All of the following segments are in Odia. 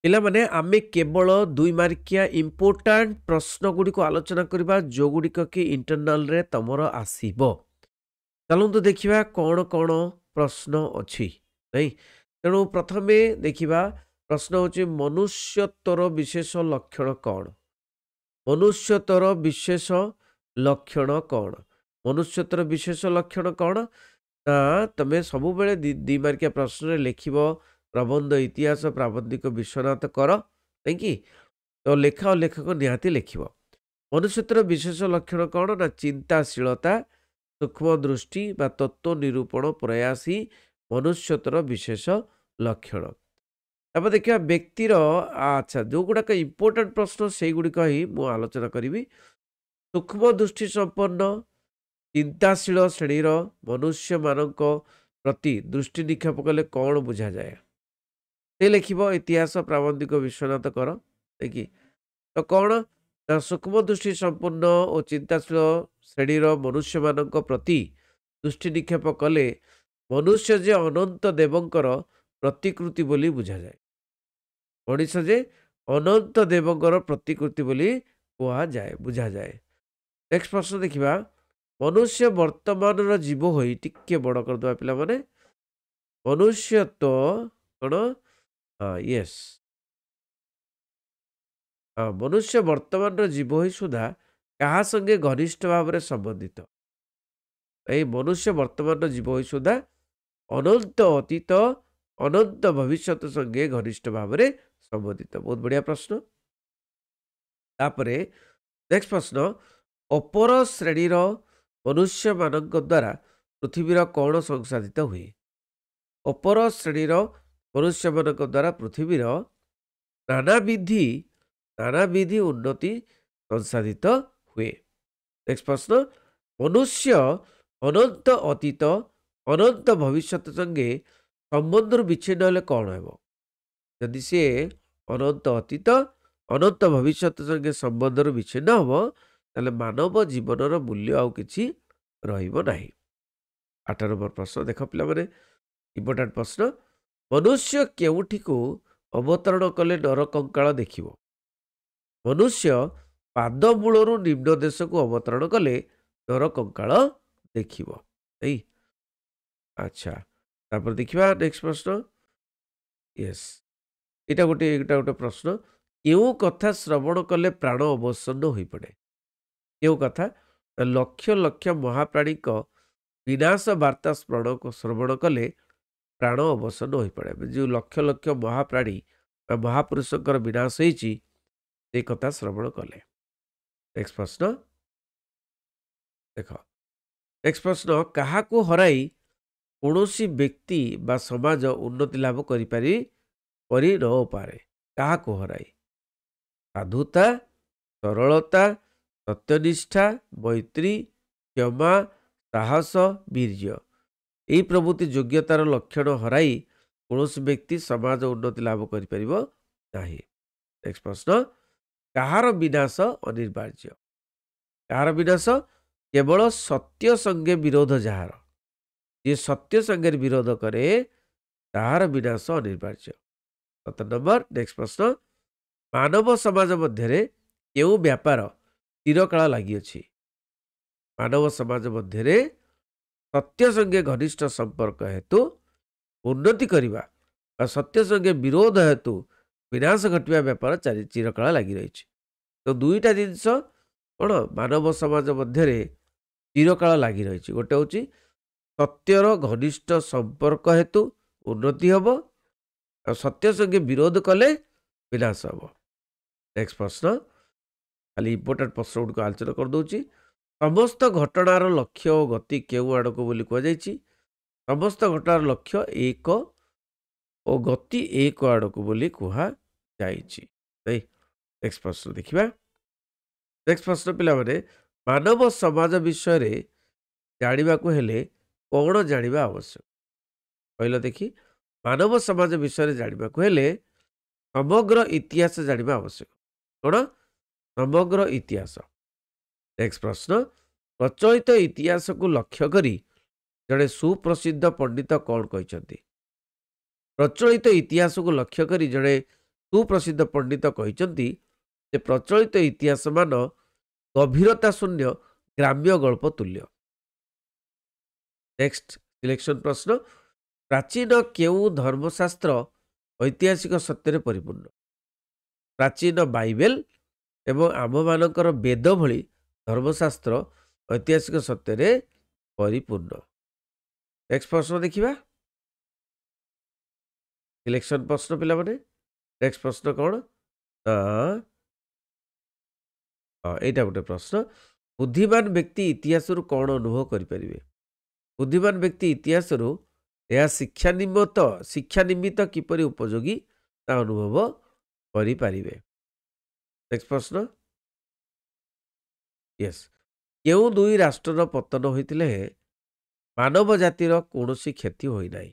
पिला माने आमे केवल 2 मार्किया इम्पोर्टेंट प्रश्न गुडी को आलोचना करबा जो गुडी कि इंटरनल रे तमरो आसीबो। चलंतु देखिबा कोन कोन प्रश्न अछि नै तेणु प्रथमे देखिबा प्रश्न होछि मनुष्यत्वर विशेष लक्षण कोन। मनुष्यत्वर विशेष लक्षण कोन। मनुष्यत्वर विशेष लक्षण कोन ना तमे सबु बेले 2 मार्किया प्रश्न रे लिखिबो प्रबंध इतिहास प्राबंधिक विश्वनाथ कर नहीं कि तो लेखा और लेखक निहाती लिखिबो। मनुष्यत्वर विशेष लक्षण कौन ना चिंताशीलता सूक्ष्म दृष्टि बा तत्व निरूपण प्रयासी मनुष्यत्वर विशेष लक्षण। अब देखिए व्यक्तिर अच्छा जो गुड़ाक इंपोर्टेंट प्रश्न से गुड़िक ही मुझे आलोचना करी। सूक्ष्म दृष्टि संपन्न चिंताशील श्रेणीर मनुष्य मानक प्रति दृष्टि निक्षेप कले कौन बुझा जाए से लिखिब इतिहास प्राबंधिक विश्वनाथ कर देखि तो कौन ना सूक्ष्म दृष्टि संपन्न और चिंताशील श्रेणीर मनुष्य मानक प्रति दृष्टि निक्षेप कले मनुष्य जे अनंत देवंकर प्रतिकृति बोली बुझा जाए। मनीष जे अनंत देवंकर प्रतिकृति बोली कहा जाए बुझा जाए। नेक्स्ट प्रश्न देखिबा मनुष्य वर्तमान जीव होई टिके बड़ कर दवा पिला माने मनुष्य तो कौन हाँ यस हाँ मनुष्य वर्तमान जीव होई सुधा क्या संगे घनिष्ठ भाव में संबंधित ये मनुष्य वर्तमान जीव होई सुधा अनंत अतीत अनंत भविष्य संगे घनिष्ठ भाव में संबंधित। बहुत बढ़िया प्रश्न। तापरे नेक्स्ट प्रश्न अपर श्रेणीर मनुष्य मानक द्वारा पृथ्वीर कौन संसाधित हुए। अपर श्रेणीर मनुष्य मानक द्वारा पृथ्वीर नाना विधि उन्नति संसाधित हुए। नेक्स्ट प्रश्न मनुष्य अनंत अतीत अनंत भविष्य संगे संबंध विच्छिन्न हेले कौन हेबो। यदि सी अनंत अतीत अनंत भविष्य संगे संबंध विच्छिन्न हम ताले मानव जीवन मूल्य आउ किछि रहिबो नाही। 8 नंबर प्रश्न देख पिला माने इंपोर्टेंट प्रश्न मनुष्य केउठी को अवतरण कले नर कंकाल देखिबो। मनुष्य पाद मूलरू निम्न देश को अवतरण कले नर कंकाल देखिबो नहीं। अच्छा तापर देखिबा नेक्स्ट प्रश्न यस इटा गोटे प्रश्न क्यों कथा श्रवण कले प्राण अवसन्न हो पड़े। क्यों कथा लक्ष लक्ष महाप्राणी विनाश वार्ता श्रवण कले प्राण अवसन्न हो पड़े। जो लक्ष लक्ष महाप्राणी महापुरुषकर विनाश होती कथा श्रवण कले। नेक्स्ट प्रश्न देख नेक्स्ट प्रश्न क्या हराई कौनसी व्यक्ति बा समाज उन्नति लाभ करि न पारे। क्या हराई साधुता सरलता सत्यनिष्ठा मैत्री क्षमा साहस वीर्य यही प्रभृति योग्यतार लक्षण हराई कौन व्यक्ति समाज उन्नति लाभ करिपरिबो नाही। नेक्स्ट प्रश्न कहार विनाश अनिवार्य। कहार विनाश केवल सत्य संगे विरोध जार जे सत्य संगे विरोध करे ताहार विनाश अनिवार्य। 7 नंबर नेक्स्ट प्रश्न मानव समाज मध्य केउ व्यापार चिरकाल लगी अछि। मानव समाज मध्य सत्य संगे घनिष्ठ संपर्क हेतु उन्नति करने सत्य संगे विरोध हेतु विनाश घटवा व्यापार चिरकाल लगी रही। तो दुईटा जिनस कौन मानव समाज मध्य चिरकाल लगी रही। गोटे हूँ सत्यर घनिष्ठ संपर्क हेतु उन्नति हम और सत्य संगे विरोध कले विनाश हम। नेक्स्ट प्रश्न खाली इंपोर्टेंट प्रश्न गुड़ आलोचना कर दूची समस्त घटनार लक्ष्य और गति केउ आड़ को बोली कह जाइछि। समस्त घटनार लक्ष्य एक और गति एक आड़ को बोली कह जाइछि। नेक्स्ट प्रश्न देखिबा। नेक्स्ट प्रश्न पिला माने मानव समाज विषय रे जानिबा को हेले कौन जानिबा आवश्यक कहला देखि। मानव समाज विषय रे जानिबा को हेले समग्र इतिहास जानिबा आवश्यक। कौन समग्र इतिहास। नेक्स्ट प्रश्न प्रचलित इतिहास को लक्ष्य करी जड़े सुप्रसिद्ध पंडित कौन कहते। प्रचलित इतिहास को लक्ष्य करी जड़े ସୁପ୍ରସିଦ୍ଧ ପଣ୍ଡିତ କହିଛନ୍ତି ଯେ ପ୍ରଚଳିତ ଇତିହାସ ମାନ ଗଭୀରତା ଶୂନ୍ୟ ଗ୍ରାମ୍ୟ ଗଳ୍ପ ତୁଲ୍ୟ। ନେକ୍ସଟ ସିଲେକ୍ସନ ପ୍ରଶ୍ନ, ପ୍ରାଚୀନ କେଉଁ ଧର୍ମଶାସ୍ତ୍ର ଐତିହାସିକ ସତ୍ୟରେ ପରିପୂର୍ଣ୍ଣ? ପ୍ରାଚୀନ ବାଇବେଲ ଏବଂ ଆମମାନଙ୍କର ବେଦ ଭଳି ଧର୍ମଶାସ୍ତ୍ର ଐତିହାସିକ ସତ୍ୟରେ ପରିପୂର୍ଣ୍ଣ। ନେକ୍ସଟ ପ୍ରଶ୍ନ ଦେଖିବା, ସିଲେକ୍ସନ ପ୍ରଶ୍ନ ପିଲାମାନେ। ନେକ୍ସଟ ପ୍ରଶ୍ନ କ'ଣ ନା ଏଇଟା ଗୋଟେ ପ୍ରଶ୍ନ, ବୁଦ୍ଧିମାନ ବ୍ୟକ୍ତି ଇତିହାସରୁ କ'ଣ ଅନୁଭବ କରିପାରିବେ? ବୁଦ୍ଧିମାନ ବ୍ୟକ୍ତି ଇତିହାସରୁ ଏହା ଶିକ୍ଷା ନିମିତ୍ତ କିପରି ଉପଯୋଗୀ ତା ଅନୁଭବ କରିପାରିବେ। ନେକ୍ସଟ ପ୍ରଶ୍ନ, ୟେସ୍, କେଉଁ ଦୁଇ ରାଷ୍ଟ୍ରର ପତନ ହୋଇଥିଲେ ମାନବ ଜାତିର କୌଣସି କ୍ଷତି ହୋଇନାହିଁ?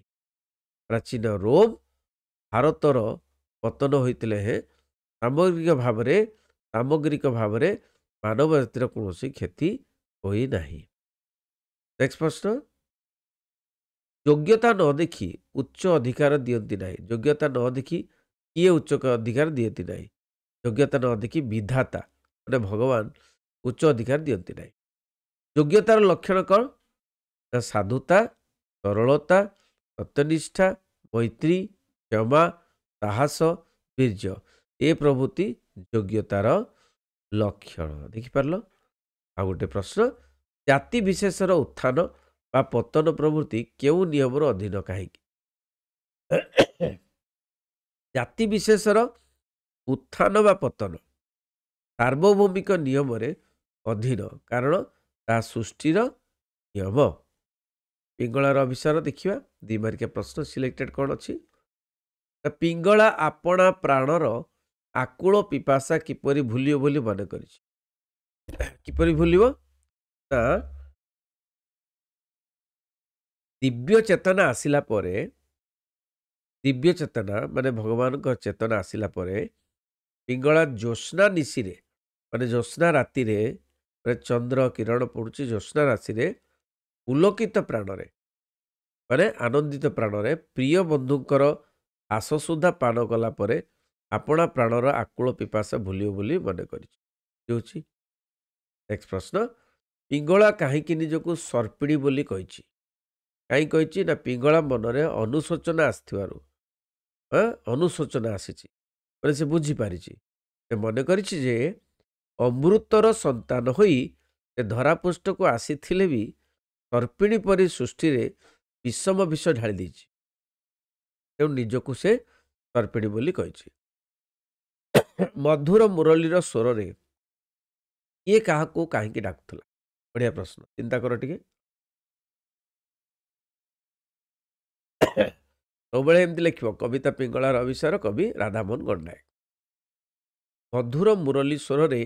ପ୍ରାଚୀନ ରୋମ ଭାରତର ପତନ ହୋଇଥିଲେ ସାମଗ୍ରିକ ଭାବରେ ମାନବ ଜାତିର କୌଣସି କ୍ଷତି ହୋଇନାହିଁ। ନେକ୍ସଟ ପ୍ରଶ୍ନ, ଯୋଗ୍ୟତା ନ ଦେଖି ଉଚ୍ଚ ଅଧିକାର ଦିଅନ୍ତି ନାହିଁ। ଯୋଗ୍ୟତା ନ ଦେଖି କିଏ ଉଚ୍ଚ ଅଧିକାର ଦିଅନ୍ତି ନାହିଁ? ଯୋଗ୍ୟତା ନ ଦେଖି ବିଧାତା ମାନେ ଭଗବାନ ଉଚ୍ଚ ଅଧିକାର ଦିଅନ୍ତି ନାହିଁ। ଯୋଗ୍ୟତାର ଲକ୍ଷଣ କ'ଣ? ନା ସାଧୁତା, ସରଳତା, ସତ୍ୟନିଷ୍ଠା, ମୈତ୍ରୀ, କ୍ଷମା, ସାହସ, ବୀର୍ଯ୍ୟ ଏ ପ୍ରଭୃତି ଯୋଗ୍ୟତାର ଲକ୍ଷଣ। ଦେଖିପାରିଲ। ଆଉ ଗୋଟେ ପ୍ରଶ୍ନ, ଜାତି ବିଶେଷର ଉତ୍ଥାନ ବା ପତନ ପ୍ରଭୃତି କେଉଁ ନିୟମର ଅଧୀନ କାହିଁକି? ଜାତି ବିଶେଷର ଉତ୍ଥାନ ବା ପତନ ସାର୍ବଭୌମିକ ନିୟମରେ ଅଧୀନ, କାରଣ ତାହା ସୃଷ୍ଟିର ନିୟମ। ପିଙ୍ଗଳାର ଅଭିସାର ଦେଖିବା, 2 ମାର୍କିଆ ପ୍ରଶ୍ନ। ସିଲେକ୍ଟେଡ୍ କ'ଣ ଅଛି? ପିଙ୍ଗଳା ଆପଣା ପ୍ରାଣର ଆକୁଳ ପିପାସା କିପରି ଭୁଲିବ ବୋଲି ମନେ କରିଛି? କିପରି ଭୁଲିବ? ନା ଦିବ୍ୟ ଚେତନା ଆସିଲା ପରେ, ଦିବ୍ୟ ଚେତନା ମାନେ ଭଗବାନଙ୍କ ଚେତନା ଆସିଲା ପରେ ପିଙ୍ଗଳା ଜ୍ୟୋତ୍ସ୍ନା ନିଶିରେ ମାନେ ଜ୍ୟୋତ୍ସ୍ନା ରାତିରେ, ଚନ୍ଦ୍ର କିରଣ ପଡ଼ୁଛି ଜ୍ୟୋତ୍ସ୍ନା ରାଶିରେ, ପୁଲକିତ ପ୍ରାଣରେ ମାନେ ଆନନ୍ଦିତ ପ୍ରାଣରେ ପ୍ରିୟ ବନ୍ଧୁଙ୍କର ଆସସୁଧା ପାନ କଲା ପରେ ଆପଣା ପ୍ରାଣର ଆକୁଳ ପିପାସା ଭୁଲିବ ବୋଲି ମନେ କରିଛି। ହେଉଛି ନେକ୍ସଟ ପ୍ରଶ୍ନ, ପିଙ୍ଗଳା କାହିଁକି ନିଜକୁ ସର୍ପିଣୀ ବୋଲି କହିଛି? କାହିଁକି କହିଛି? ନା ପିଙ୍ଗଳା ମନରେ ଅନୁଶୋଚନା ଆସିଥିବାରୁ, ଅନୁଶୋଚନା ଆସିଛି ମାନେ ସେ ବୁଝିପାରିଛି, ସେ ମନେ କରିଛି ଯେ ଅମୃତର ସନ୍ତାନ ହୋଇ ସେ ଧରାପୃଷ୍ଠକୁ ଆସିଥିଲେ ବି ସର୍ପିଣୀ ପରି ସୃଷ୍ଟିରେ ବିଷମ ବିଷ ଢାଳି ଦେଇଛି, ତେଣୁ ନିଜକୁ ସେ ସର୍ପିଣୀ ବୋଲି କହିଛି। ମଧୁର ମୁରଲୀର ସ୍ୱରରେ କିଏ କାହାକୁ କାହିଁକି ଡାକୁଥିଲା? ବଢିଆ ପ୍ରଶ୍ନ, ଚିନ୍ତା କର ଟିକେ। ସବୁବେଳେ ଏମିତି ଲେଖିବ, କବିତା ପିଙ୍ଗଳାର ଅଭିସାର, କବି ରାଧାମୋହନ ଗଡ଼ନାୟକ। ମଧୁର ମୁରଲୀ ସ୍ୱରରେ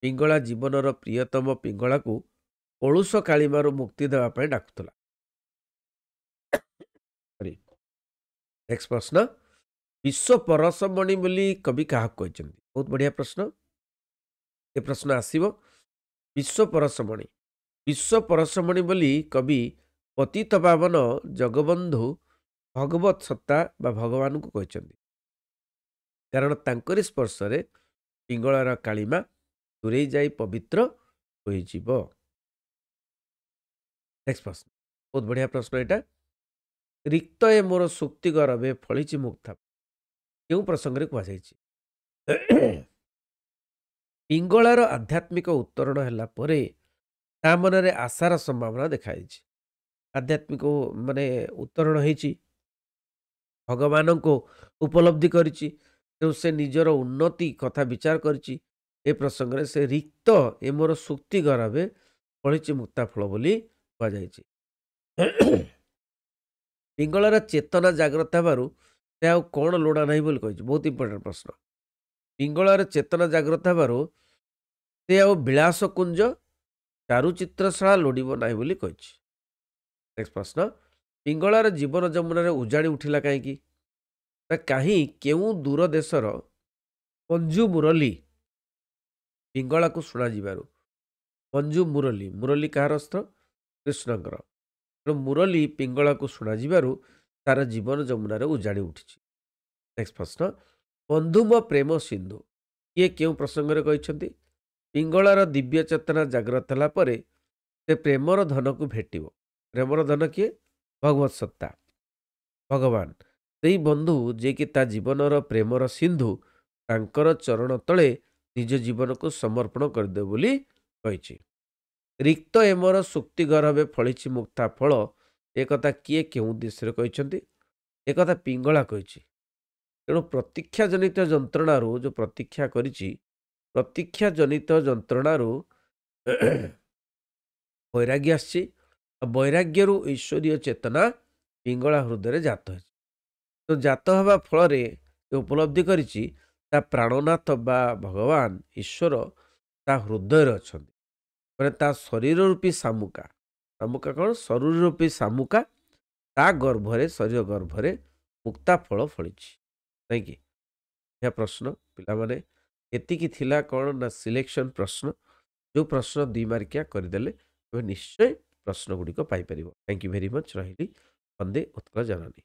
ପିଙ୍ଗଳା ଜୀବନର ପ୍ରିୟତମ ପିଙ୍ଗଳାକୁ କଳୁଷ କାଳିମାରୁ ମୁକ୍ତି ଦେବା ପାଇଁ ଡାକୁଥିଲା। ନେକ୍ସଟ ପ୍ରଶ୍ନ, ବିଶ୍ୱ ପରଶମଣି ବୋଲି କବି କାହାକୁ କହିଛନ୍ତି? ବହୁତ ବଢିଆ ପ୍ରଶ୍ନ, ଏ ପ୍ରଶ୍ନ ଆସିବ। ବିଶ୍ୱ ପରଶମଣି, ବିଶ୍ୱ ପରଶମଣି ବୋଲି କବି ପତିତ ପାବନ ଜଗବନ୍ଧୁ ଭଗବତ ସତ୍ତା ବା ଭଗବାନଙ୍କୁ କହିଛନ୍ତି, କାରଣ ତାଙ୍କରି ସ୍ପର୍ଶରେ ପିଙ୍ଗଳାର କାଳିମା ଦୂରେଇ ଯାଇ ପବିତ୍ର ହୋଇଯିବ। ନେକ୍ସଟ ପ୍ରଶ୍ନ, ବହୁତ ବଢିଆ ପ୍ରଶ୍ନ ଏଇଟା। ରିକ୍ତ ଏ ମୋର ସୁକ୍ତି ଗରବେ ଫଳିଛି ମୁକ୍ତା କେଉଁ ପ୍ରସଙ୍ଗରେ କୁହାଯାଇଛି? ପିଙ୍ଗଳାର ଆଧ୍ୟାତ୍ମିକ ଉତ୍ତରଣ ହେଲା ପରେ ତା ମନରେ ଆଶାର ସମ୍ଭାବନା ଦେଖାଯାଇଛି। ଆଧ୍ୟାତ୍ମିକ ମାନେ ଉତ୍ତରଣ ହେଇଛି, ଭଗବାନଙ୍କୁ ଉପଲବ୍ଧି କରିଛି, ତେଣୁ ସେ ନିଜର ଉନ୍ନତି କଥା ବିଚାର କରିଛି। ଏ ପ୍ରସଙ୍ଗରେ ସେ ରିକ୍ତ ଏ ମୋର ସୁକ୍ତି ଗରବେ ଫଳିଛି ମୁକ୍ତା ଫଳ ବୋଲି କୁହାଯାଇଛି। ପିଙ୍ଗଳାର ଚେତନା ଜାଗ୍ରତ ହେବାରୁ ସେ ଆଉ କ'ଣ ଲୋଡ଼ା ନାହିଁ ବୋଲି କହିଛି। ବହୁତ ଇମ୍ପୋର୍ଟାଣ୍ଟ ପ୍ରଶ୍ନ। ପିଙ୍ଗଳାର ଚେତନା ଜାଗ୍ରତ ହେବାରୁ ସେ ଆଉ ବିଳାସ କୁଞ୍ଜ ଚାରୁଚିତ୍ରଶାଳା ଲୋଡ଼ିବ ନାହିଁ ବୋଲି କହିଛି। ନେକ୍ସଟ ପ୍ରଶ୍ନ, ପିଙ୍ଗଳାର ଜୀବନ ଯମୁନାରେ ଉଜାଡ଼ି ଉଠିଲା କାହିଁକି? କେଉଁ ଦୂର ଦେଶର ମଞ୍ଜୁ ମୁରଲୀ ପିଙ୍ଗଳାକୁ ଶୁଣାଯିବାରୁ। ମଞ୍ଜୁ ମୁରଲୀ, ମୁରଲୀ କାହାର ଅସ୍ତ୍ର? କୃଷ୍ଣଙ୍କର। ତେଣୁ ମୁରଲୀ ପିଙ୍ଗଳାକୁ ଶୁଣାଯିବାରୁ ତାର ଜୀବନ ଯମୁନାରେ ଉଜାଡ଼ି ଉଠିଛି। ନେକ୍ସଟ ପ୍ରଶ୍ନ, ବନ୍ଧୁ ମୋ ପ୍ରେମ ସିନ୍ଧୁ ଇଏ କେଉଁ ପ୍ରସଙ୍ଗରେ କହିଛନ୍ତି? ପିଙ୍ଗଳାର ଦିବ୍ୟ ଚେତନା ଜାଗ୍ରତ ହେଲା ପରେ ସେ ପ୍ରେମର ଧନକୁ ଭେଟିବ। ପ୍ରେମର ଧନ କିଏ? ଭଗବତ ସତ୍ତା, ଭଗବାନ। ସେଇ ବନ୍ଧୁ ଯିଏକି ତା ଜୀବନର ପ୍ରେମର ସିନ୍ଧୁ ତାଙ୍କର ଚରଣ ତଳେ ନିଜ ଜୀବନକୁ ସମର୍ପଣ କରିଦେବ ବୋଲି କହିଛି। ରିକ୍ତ ଏମର ସୁକ୍ତି ଗର୍ଭେ ଫଳିଛି ମୁକ୍ତା ଫଳ, ଏକଥା କିଏ କେଉଁ ଉଦ୍ଦେଶ୍ୟରେ କହିଛନ୍ତି? ଏକଥା ପିଙ୍ଗଳା କହିଛି। ତେଣୁ ପ୍ରତୀକ୍ଷା ଜନିତ ଯନ୍ତ୍ରଣାରୁ ଯେଉଁ ପ୍ରତୀକ୍ଷା କରିଛି, ପ୍ରତୀକ୍ଷା ଜନିତ ଯନ୍ତ୍ରଣାରୁ ବୈରାଗ୍ୟ ଆସିଛି। ବୈରାଗ୍ୟରୁ ଈଶ୍ୱରୀୟ ଚେତନା ପିଙ୍ଗଳା ହୃଦୟରେ ଜାତ ହେଇଛି। ତ ଜାତ ହେବା ଫଳରେ ଉପଲବ୍ଧି କରିଛି ତା ପ୍ରାଣନାଥ ବା ଭଗବାନ ଈଶ୍ୱର ତା ହୃଦୟରେ ଅଛନ୍ତି। ମାନେ ତା ଶରୀର ରୂପୀ ଶାମୁକା, ଶାମୁକା କ'ଣ? ଶରୀର ରୂପୀ ଶାମୁକା ତା ଗର୍ଭରେ, ଶରୀର ଗର୍ଭରେ ମୁକ୍ତା ଫଳ ଫଳିଛି। ନାଇଁକି? ଏହା ପ୍ରଶ୍ନ ପିଲାମାନେ ଏତିକି ଥିଲା କ'ଣ ନା ସିଲେକ୍ସନ୍ ପ୍ରଶ୍ନ। ଯେଉଁ ପ୍ରଶ୍ନ 2 ମାର୍କିଆ କରିଦେଲେ ତୁମେ ନିଶ୍ଚୟ ପ୍ରଶ୍ନ ଗୁଡ଼ିକ ପାଇପାରିବ। Thank you very much. ରହିଲି। ବନ୍ଦେ ଉତ୍କଳ ଜନନୀ।